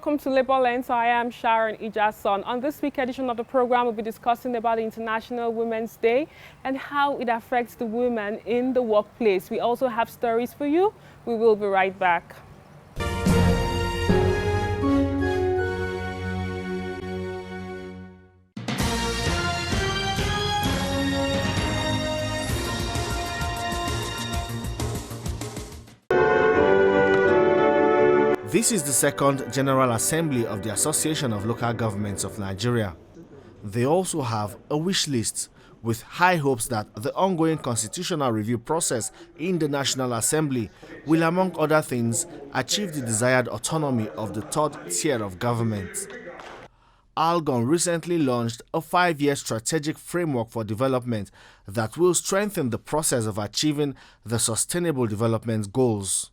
welcome to Labour Lens. I am Sharon Ijason. On this week's edition of the program, we'll be discussing about the International Women's Day and how it affects the women in the workplace. We also have stories for you. We will be right back. This is the second General Assembly of the Association of Local Governments of Nigeria. They also have a wish list with high hopes that the ongoing constitutional review process in the National Assembly will, among other things, achieve the desired autonomy of the third tier of government. ALGON recently launched a 5-year strategic framework for development that will strengthen the process of achieving the Sustainable Development Goals.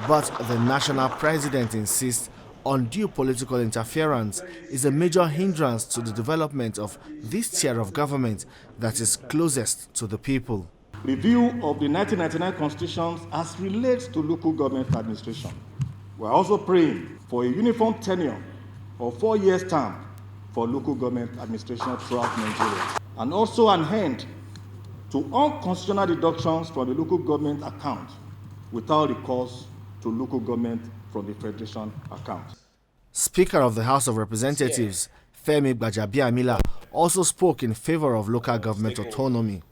But the national president insists undue political interference is a major hindrance to the development of this tier of government that is closest to the people. Review of the 1999 Constitution as relates to local government administration. We are also praying for a uniform tenure of 4 years term for local government administration throughout Nigeria, and also an end to unconstitutional deductions from the local government account without recourse to local government from the Federation account. Speaker of the House of Representatives, Femi Gbajabiamila, also spoke in favor of local government autonomy.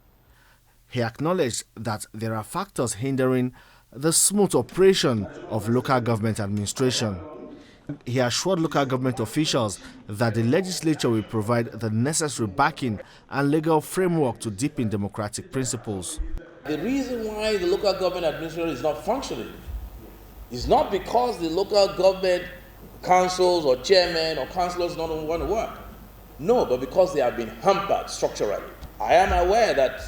He acknowledged that there are factors hindering the smooth operation of local government administration. He assured local government officials that the legislature will provide the necessary backing and legal framework to deepen democratic principles. The reason why the local government administration is not functioning is not because the local government councils or chairmen or councillors don't want to work. No, but because they have been hampered structurally. I am aware that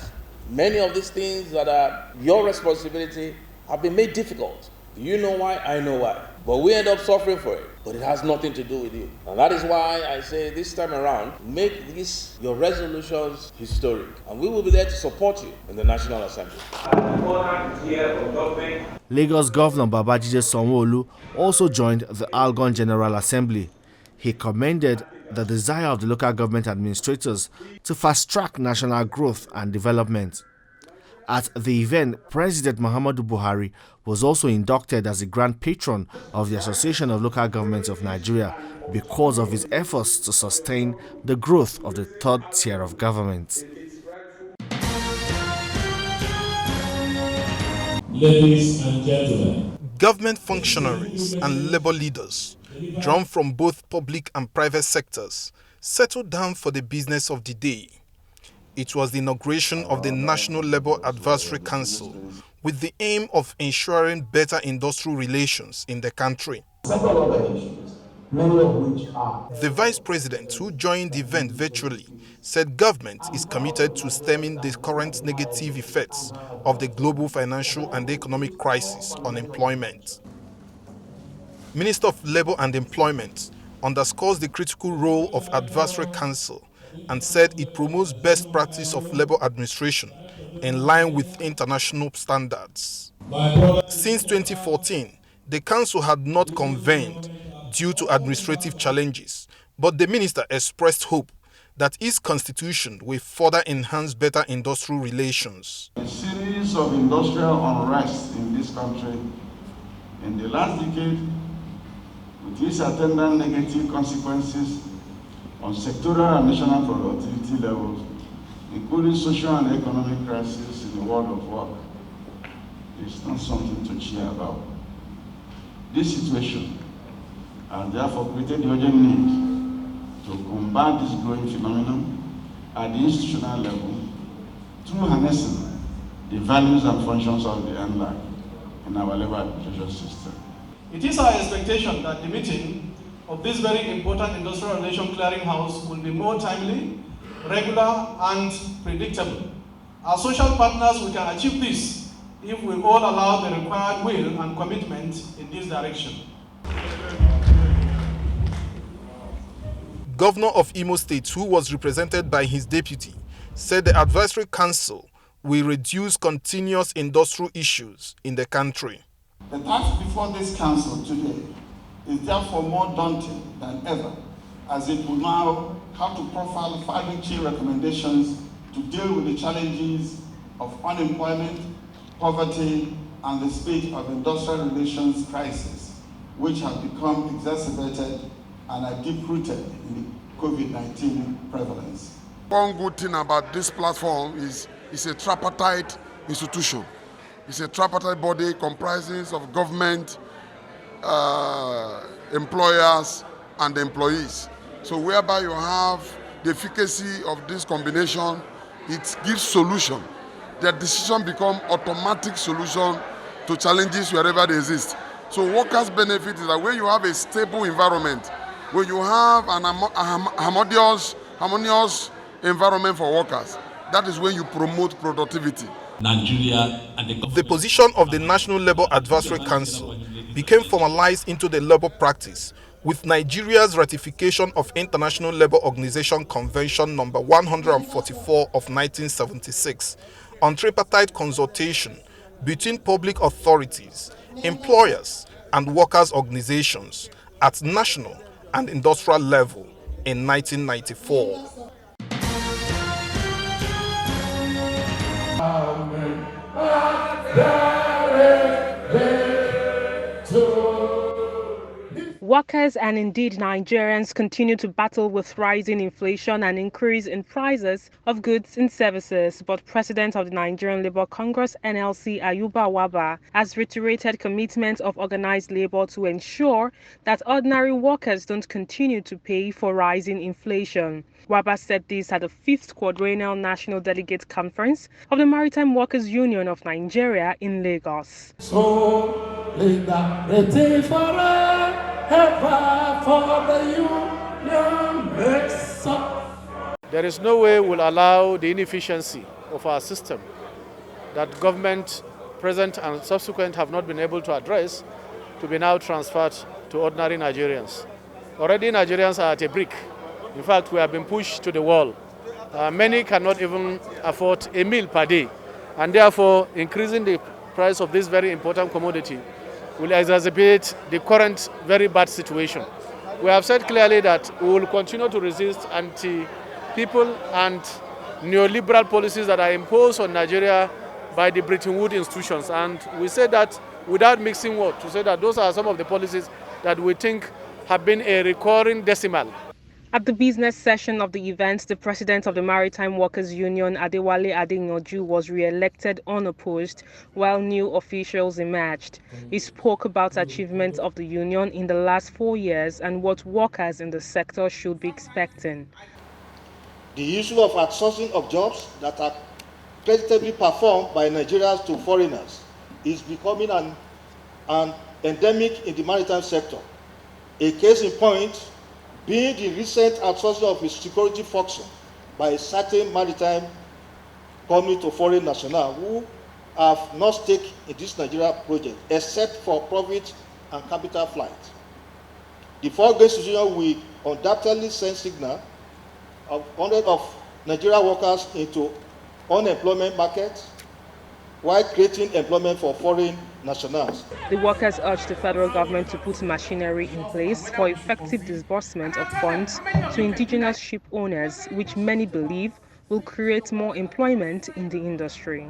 many of these things that are your responsibility have been made difficult. You know why, I know why. But we end up suffering for it. But it has nothing to do with you. And that is why I say this time around, make these your resolutions historic. And we will be there to support you in the National Assembly. Lagos Governor Babajide Sanwo-Olu also joined the ALGON General Assembly. He commended the desire of the local government administrators to fast-track national growth and development. At the event, President Muhammadu Buhari was also inducted as the Grand Patron of the Association of Local Governments of Nigeria because of his efforts to sustain the growth of the third tier of government. Ladies and gentlemen, government functionaries and labor leaders, drawn from both public and private sectors, settled down for the business of the day. It was the inauguration of the National Labour Advisory Council with the aim of ensuring better industrial relations in the country. several other issues, many of which are. The Vice President, who joined the event virtually, said government is committed to stemming the current negative effects of the global financial and economic crisis on employment. Minister of Labour and Employment underscores the critical role of Advisory Council and said it promotes best practice of labour administration in line with international standards. Since 2014, the council had not convened due to administrative challenges, but the minister expressed hope that its constitution will further enhance better industrial relations. A series of industrial unrest in this country in the last decade, with its attendant negative consequences on sectoral and national productivity levels, including social and economic crisis in the world of work, is not something to cheer about. This situation has therefore created the urgent need to combat this growing phenomenon at the institutional level through harnessing the values and functions of the NLAC in our labor administration system. It is our expectation that the meeting of this very important industrial relation clearinghouse will be more timely, regular, and predictable. As social partners, we can achieve this if we all allow the required will and commitment in this direction. Governor of Imo State, who was represented by his deputy, said the Advisory Council will reduce continuous industrial issues in the country. The task before this council today is therefore more daunting than ever, as it will now have to profile 5 key recommendations to deal with the challenges of unemployment, poverty, and the state of industrial relations crisis, which have become exacerbated and are deep-rooted in the COVID-19 prevalence. One good thing about this platform is it's a tripartite institution. It's a tripartite body comprising of government, employers, and employees. So whereby you have the efficacy of this combination, it gives solution. The decision become automatic solution to challenges wherever they exist. So workers' benefit is that when you have a stable environment, when you have an harmonious environment for workers, that is when you promote productivity. Nigeria and The position of the National Labour Advisory Council became formalized into the labour practice with Nigeria's ratification of International Labour Organization Convention number 144 of 1976 on tripartite consultation between public authorities, employers, and workers' organizations at national and industrial level in 1994. Workers and indeed Nigerians continue to battle with rising inflation and increase in prices of goods and services, but President of the Nigerian Labour Congress NLC Ayuba Waba has reiterated commitment of organized labour to ensure that ordinary workers don't continue to pay for rising inflation. Waba said this at the 5th Quadrennial National Delegate Conference of the Maritime Workers Union of Nigeria in Lagos. so Linda, for the union makes up. There is no way we'll allow the inefficiency of our system that government, present and subsequent, have not been able to address to be now transferred to ordinary Nigerians. Already Nigerians are at a brink. In fact, we have been pushed to the wall. Many cannot even afford a meal per day, and therefore increasing the price of this very important commodity will exacerbate the current very bad situation. We have said clearly that we will continue to resist anti-people and neoliberal policies that are imposed on Nigeria by the Bretton Woods institutions. And we say that without mixing words, to say that those are some of the policies that we think have been a recurring decimal. At the business session of the event, the president of the Maritime Workers Union, Adewale Adeyanju, was re-elected unopposed, while new officials emerged. He spoke about achievements of the union in the last 4 years and what workers in the sector should be expecting. The issue of outsourcing of jobs that are creditably performed by Nigerians to foreigners is becoming an endemic in the maritime sector. A case in point being the recent outsourcing of its security function by a certain maritime company to foreign nationals who have no stake in this Nigeria project except for profit and capital flight. The foregoing institution will undoubtedly send signal of hundreds of Nigerian workers into unemployment market while creating employment for foreign nationals. The workers urged the federal government to put machinery in place for effective disbursement of funds to indigenous ship owners, which many believe will create more employment in the industry.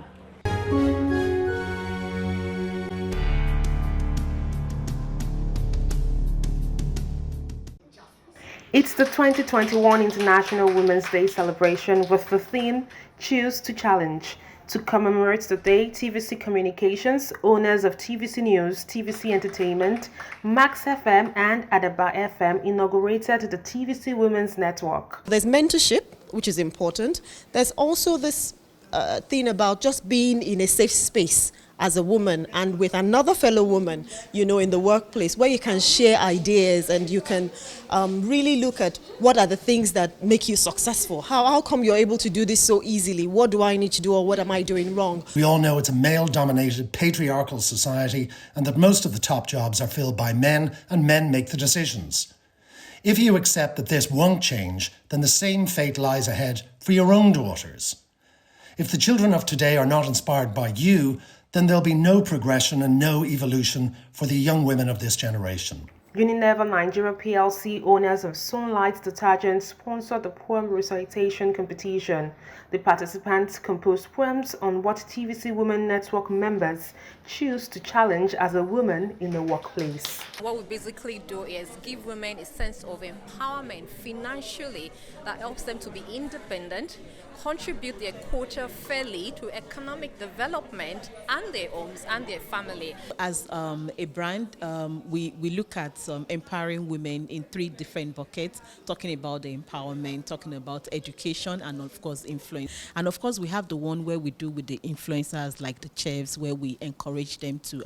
It's the 2021 International Women's Day celebration with the theme Choose to Challenge. To commemorate the day, TVC Communications, owners of TVC News, TVC Entertainment, Max FM and Adaba FM inaugurated the TVC Women's Network. There's mentorship, which is important. There's also this thing about just being in a safe space as a woman and with another fellow woman, you know, in the workplace where you can share ideas and you can really look at what are the things that make you successful. How come you're able to do this so easily? What do I need to do or what am I doing wrong? We all know it's a male-dominated, patriarchal society and that most of the top jobs are filled by men and men make the decisions. If you accept that this won't change, then the same fate lies ahead for your own daughters. If the children of today are not inspired by you, then there'll be no progression and no evolution for the young women of this generation. Unilever Nigeria PLC owners of Sunlight Detergent sponsored the poem recitation competition. The participants composed poems on what TVC Women Network members choose to challenge as a woman in the workplace. What we basically do is give women a sense of empowerment financially that helps them to be independent, contribute their quota fairly to economic development and their homes and their family. As a brand, we look at empowering women in 3 different buckets, talking about the empowerment, talking about education, and of course influence. And of course we have the one where we do with the influencers like the chefs, where we encourage them to,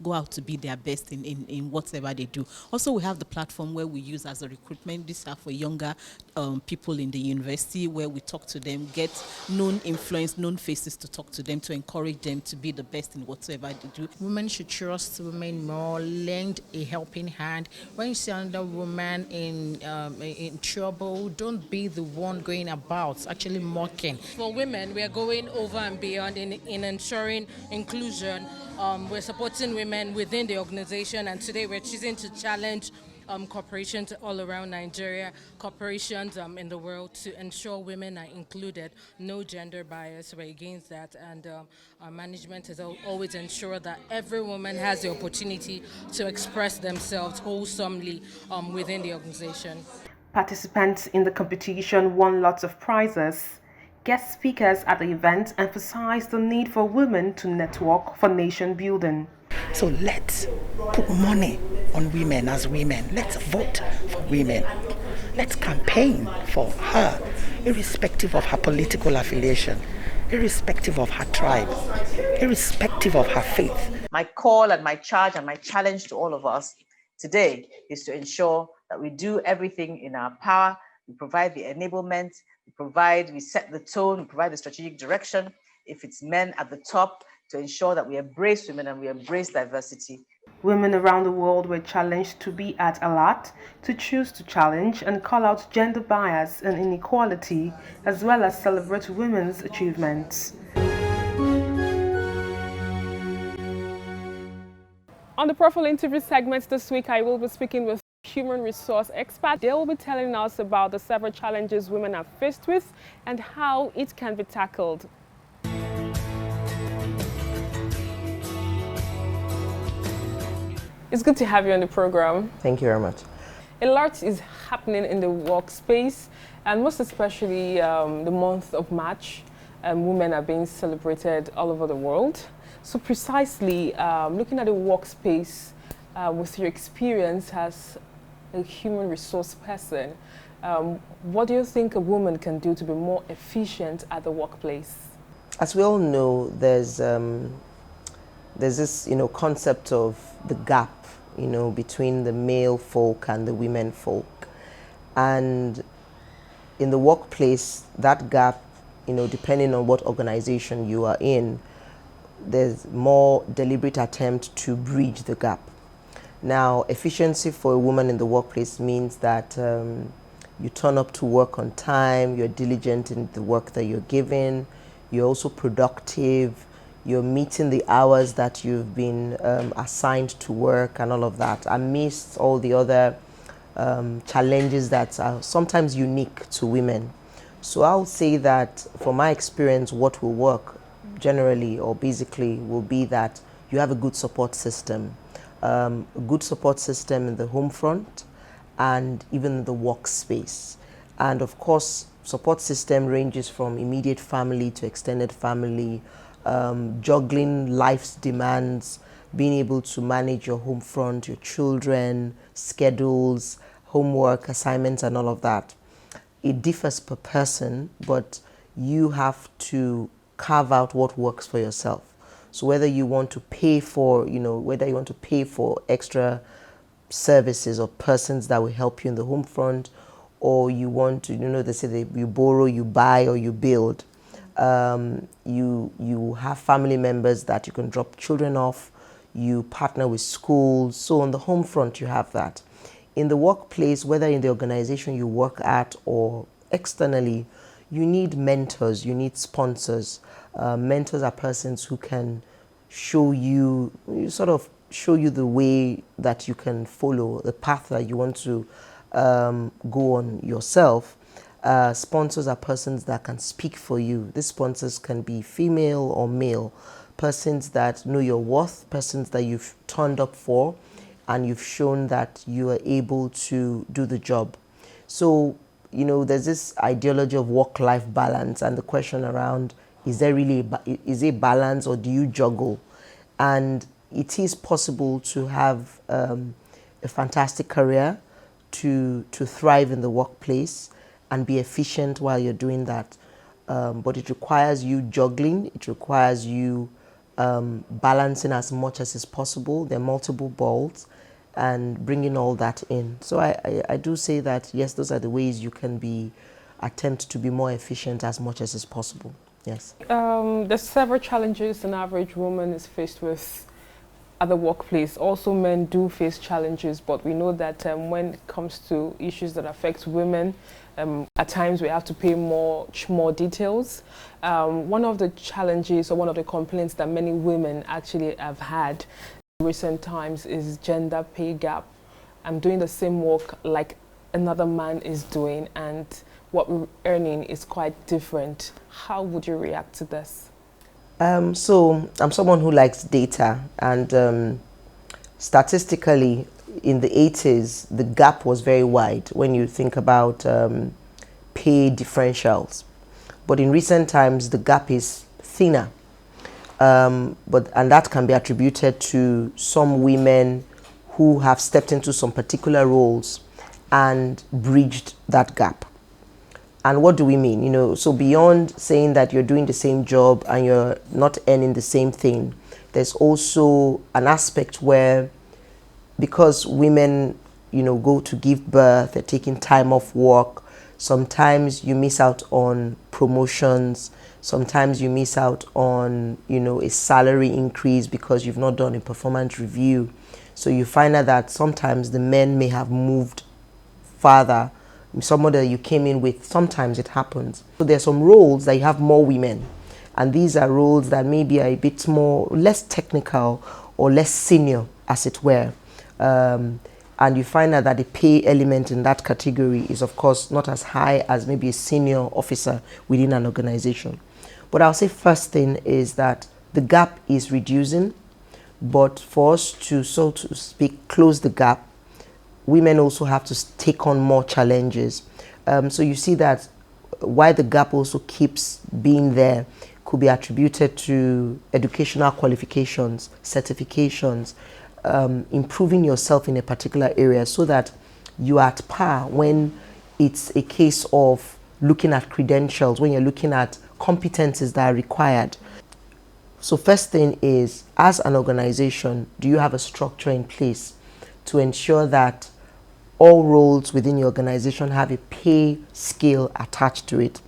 go out to be their best in whatever they do. Also we have the platform where we use as a recruitment. These are for younger people in the university, where we talk to them, get known influence, known faces to talk to them, to encourage them to be the best in whatever they do. Women should trust women more, lend a helping hand. When you see another woman in trouble, don't be the one going about actually mocking. For women, we are going over and beyond in ensuring inclusion. We're supporting women within the organization, and today we're choosing to challenge corporations all around Nigeria, corporations in the world, to ensure women are included. No gender bias, we're against that, and our management has always ensured that every woman has the opportunity to express themselves wholesomely within the organization. Participants in the competition won lots of prizes. Guest speakers at the event emphasized the need for women to network for nation building. So let's put money on women as women. Let's vote for women. Let's campaign for her, irrespective of her political affiliation, irrespective of her tribe, irrespective of her faith. My call and my charge and my challenge to all of us today is to ensure that we do everything in our power. We provide the enablement, we set the tone, we provide the strategic direction. If it's men at the top, to ensure that we embrace women and we embrace diversity. Women around the world were challenged to be at alert, to choose to challenge and call out gender bias and inequality, as well as celebrate women's achievements. On the Profile Interview segment this week, I will be speaking with human resource expert. They will be telling us about the several challenges women are faced with and how it can be tackled. It's good to have you on the program. Thank you very much. A lot is happening in the workspace, and most especially the month of March. Women are being celebrated all over the world. So precisely, looking at the workspace with your experience as a human resource person, what do you think a woman can do to be more efficient at the workplace? As we all know, there's this concept of the gap between the male folk and the women folk, and in the workplace that gap, depending on what organization you are in, there's more deliberate attempt to bridge the gap. Now, efficiency for a woman in the workplace means that you turn up to work on time, you're diligent in the work that you're given, you're also productive, you're meeting the hours that you've been assigned to work and all of that, amidst all the other challenges that are sometimes unique to women. So I would say that from my experience, what will work generally or basically will be that you have a good support system. A good support system in the home front and even the workspace. And of course, support system ranges from immediate family to extended family, juggling life's demands, being able to manage your home front, your children, schedules, homework, assignments, and all of that. It differs per person, but you have to carve out what works for yourself. So whether you want to pay for, extra services or persons that will help you in the home front, or you want to, they say you borrow, you buy, or you build. You have family members that you can drop children off, you partner with schools. So on the home front, you have that. In the workplace, whether in the organization you work at or externally, you need mentors, you need sponsors. Mentors are persons who can show you, sort of show you the way that you can follow, the path that you want to go on yourself. Sponsors are persons that can speak for you. These sponsors can be female or male, persons that know your worth, persons that you've turned up for, and you've shown that you are able to do the job. So, you know, there's this ideology of work-life balance, and the question around, is there really is it balance, or do you juggle? And it is possible to have a fantastic career, to thrive in the workplace and be efficient while you're doing that. But it requires you juggling, it requires you balancing as much as is possible. There are multiple balls, and bringing all that in. So I do say that, yes, those are the ways you can attempt to be more efficient as much as is possible. Yes. There's several challenges an average woman is faced with at the workplace. Also, men do face challenges, but we know that when it comes to issues that affect women, at times we have to pay more details. One of the challenges, or one of the complaints that many women actually have had in recent times, is gender pay gap. I'm doing the same work like another man is doing, and what we're earning is quite different. How would you react to this? So I'm someone who likes data, and statistically in the 80s, the gap was very wide when you think about pay differentials. But in recent times, the gap is thinner. And that can be attributed to some women who have stepped into some particular roles and bridged that gap. And what do we mean? You know, so beyond saying that you're doing the same job and you're not earning the same thing, there's also an aspect where, because women, you know, go to give birth, they're taking time off work, sometimes you miss out on promotions, sometimes you miss out on, you know, a salary increase because you've not done a performance review. So you find out that sometimes the men may have moved farther. Someone that you came in with, sometimes it happens. So there's some roles that you have more women, and these are roles that maybe are a bit less technical or less senior, as it were. And you find out that the pay element in that category is, of course, not as high as maybe a senior officer within an organization. But I'll say first thing is that the gap is reducing, but for us to, so to speak, close the gap, women also have to take on more challenges. So you see that why the gap also keeps being there could be attributed to educational qualifications, certifications, improving yourself in a particular area so that you are at par when it's a case of looking at credentials, when you're looking at competencies that are required. So first thing is, as an organization, do you have a structure in place to ensure that all roles within your organization have a pay scale attached to it,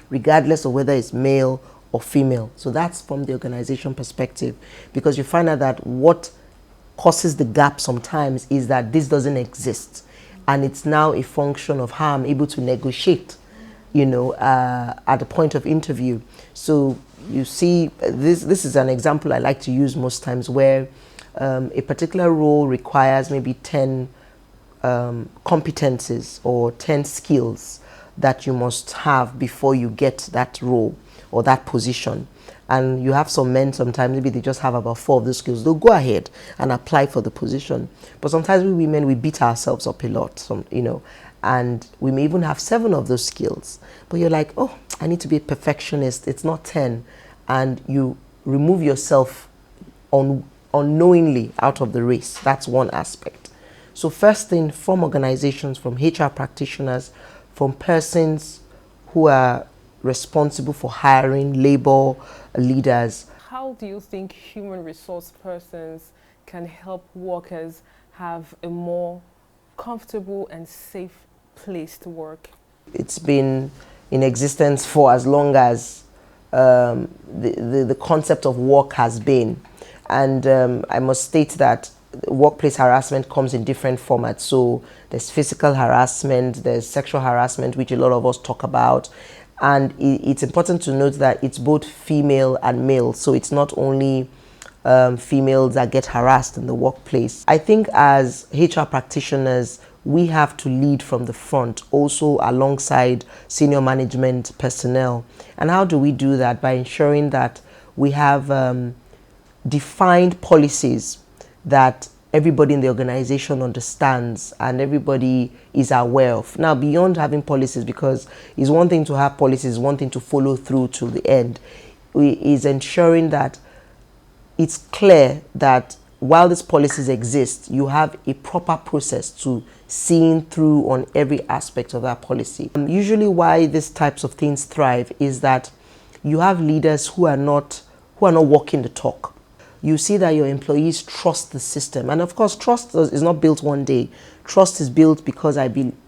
regardless of whether it's male or female? So that's from the organization perspective, because you find out that what causes the gap sometimes is that this doesn't exist, and it's now a function of how I'm able to negotiate, you know, at the point of interview. So you see, this is an example I like to use most times, where a particular role requires maybe 10 competencies or 10 skills that you must have before you get that role or that position. And you have some men, sometimes maybe they just have about 4 of those skills. They'll go ahead and apply for the position. But sometimes we women, we beat ourselves up a lot, you know, and we may even have 7 of those skills. But you're like, oh, I need to be a perfectionist. It's not 10. And you remove yourself unknowingly out of the race. That's one aspect. So first thing, from organizations, from HR practitioners, from persons who are responsible for hiring labor leaders. How do you think human resource persons can help workers have a more comfortable and safe place to work? It's been in existence for as long as the concept of work has been. And I must state that workplace harassment comes in different formats. So there's physical harassment, there's sexual harassment, which a lot of us talk about. And it's important to note that it's both female and male. So it's not only females that get harassed in the workplace. I think as HR practitioners, we have to lead from the front, also alongside senior management personnel. And how do we do that? By ensuring that we have defined policies that everybody in the organization understands and everybody is aware of. Now, beyond having policies, because it's one thing to have policies, one thing to follow through to the end, is ensuring that it's clear that while these policies exist, you have a proper process to seeing through on every aspect of that policy. Usually why these types of things thrive is that you have leaders who are not walking the talk. You see that your employees trust the system. And of course, trust is not built one day. Trust is built because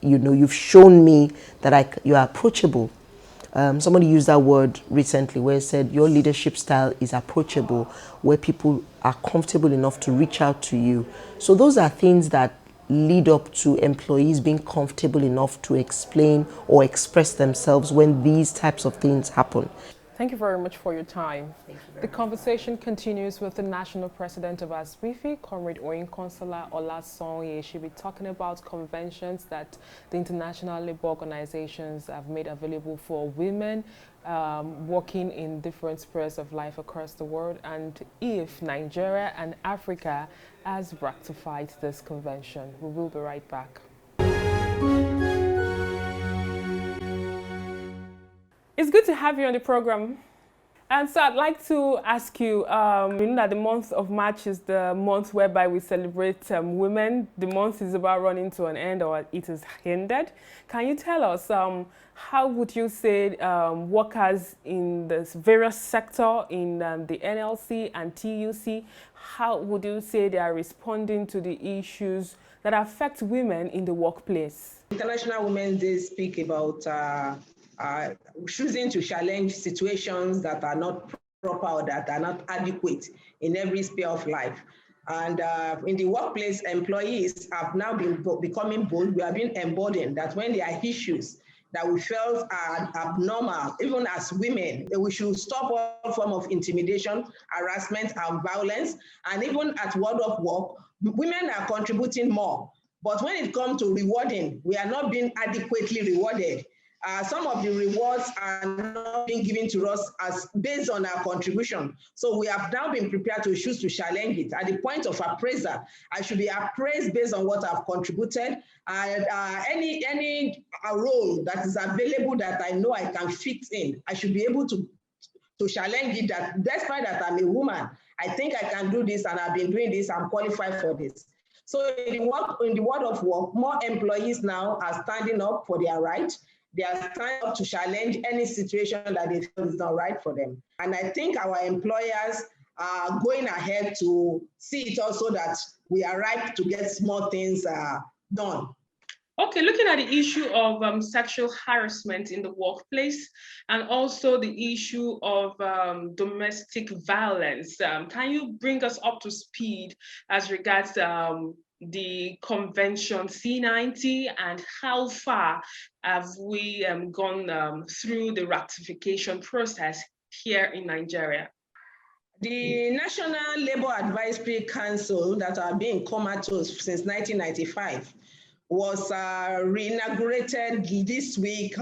you've shown me that you are approachable. Somebody used that word recently where it said your leadership style is approachable, where people are comfortable enough to reach out to you. So those are things that lead up to employees being comfortable enough to explain or express themselves when these types of things happen. Thank you very much for your time. The conversation continues with the National President of ASWIFI, Comrade Oyinkansola Olasanoye. She'll be talking about conventions that the international labor organizations have made available for women working in different spheres of life across the world, and if Nigeria and Africa has ratified this convention. We will be right back. It's good to have you on the program. And so I'd like to ask you, you know that the month of March is the month whereby we celebrate women. The month is about running to an end, or it is ended. Can you tell us, how would you say workers in the various sector in the NLC and TUC, how would you say they are responding to the issues that affect women in the workplace? International Women's Day speak about choosing to challenge situations that are not proper or that are not adequate in every sphere of life. And in the workplace, employees have now been becoming bold. We have been emboldened that when there are issues that we felt are abnormal, even as women, we should stop all form of intimidation, harassment, and violence. And even at World of Work, women are contributing more. But when it comes to rewarding, we are not being adequately rewarded. Some of the rewards are not being given to us as based on our contribution. So we have now been prepared to choose to challenge it. At the point of appraisal, I should be appraised based on what I've contributed. And any role that is available that I know I can fit in, I should be able to challenge it, that despite that I'm a woman, I think I can do this and I've been doing this, I'm qualified for this. So in the world of work, more employees now are standing up for their right. They are standing up to challenge any situation that they feel is not right for them. And I think our employers are going ahead to see it also that we are ripe to get small things done. Okay, looking at the issue of sexual harassment in the workplace and also the issue of domestic violence, can you bring us up to speed as regards the convention C90 and how far have we gone through the ratification process here in Nigeria? The National Labour Advisory Council that have been comatose since 1995 was re-inaugurated this week,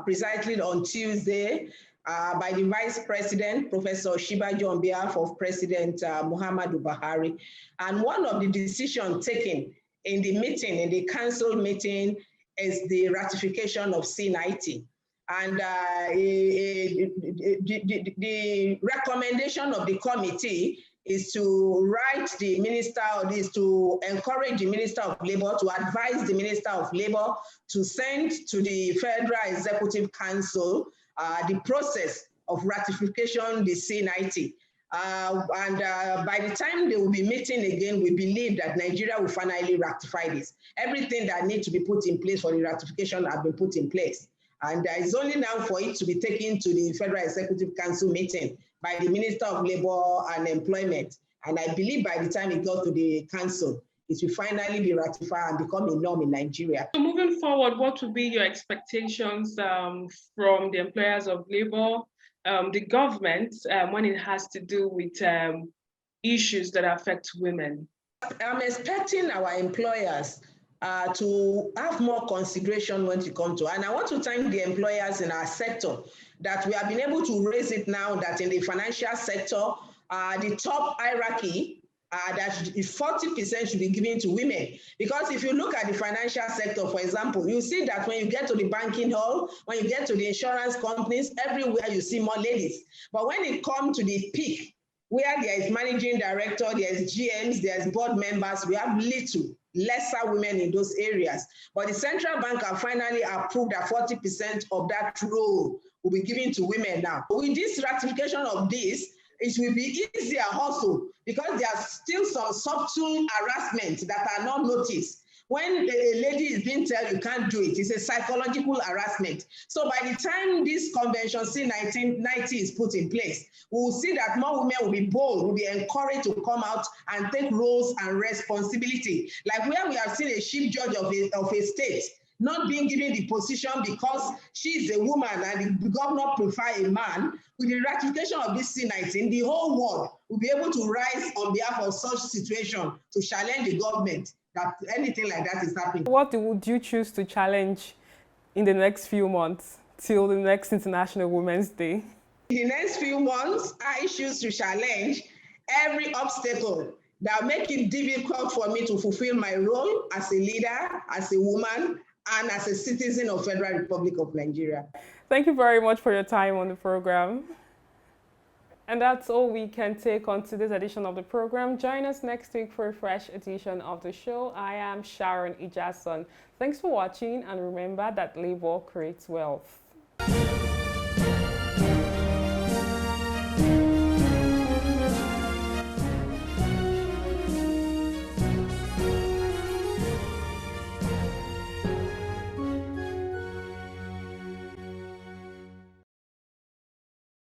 precisely on Tuesday, by the Vice President, Professor Shibajo, on behalf of President Muhammadu Buhari. And one of the decisions taken in the meeting, in the council meeting, is the ratification of C90. And the recommendation of the committee is to write the minister, or is to encourage the Minister of Labour, to advise the Minister of Labour to send to the Federal Executive Council the process of ratification, the C90. By the time they will be meeting again, we believe that Nigeria will finally ratify this. Everything that needs to be put in place for the ratification have been put in place. And it's only now for it to be taken to the Federal Executive Council meeting by the Minister of Labour and Employment. And I believe by the time it got to the council, it will finally be ratified and become a norm in Nigeria. So moving forward, what would be your expectations from the employers of labor, the government, when it has to do with issues that affect women? I'm expecting our employers to have more consideration when it comes to, and I want to thank the employers in our sector that we have been able to raise it now that in the financial sector, the top hierarchy, that 40% should be given to women. Because if you look at the financial sector, for example, you see that when you get to the banking hall, when you get to the insurance companies, everywhere you see more ladies. But when it comes to the peak, where there is managing director, there's GMs, there's board members, we have lesser women in those areas. But the central bank have finally approved that 40% of that role will be given to women now. With this ratification of this, it will be easier also because there are still some subtle harassment that are not noticed. When a lady is being told you can't do it, it's a psychological harassment. So by the time this convention C1990 is put in place, we will see that more women will be bold, will be encouraged to come out and take roles and responsibility. Like where we have seen a chief judge of a state not being given the position because she is a woman and the governor prefer a man. With the ratification of this C19, the whole world will be able to rise on behalf of such situation to challenge the government that anything like that is happening. What would you choose to challenge in the next few months till the next International Women's Day? In the next few months, I choose to challenge every obstacle that make it difficult for me to fulfill my role as a leader, as a woman, and as a citizen of Federal Republic of Nigeria. Thank you very much for your time on the program. And that's all we can take on today's edition of the program. Join us next week for a fresh edition of the show. I am Sharon Ijason. Thanks for watching, and remember that labor creates wealth.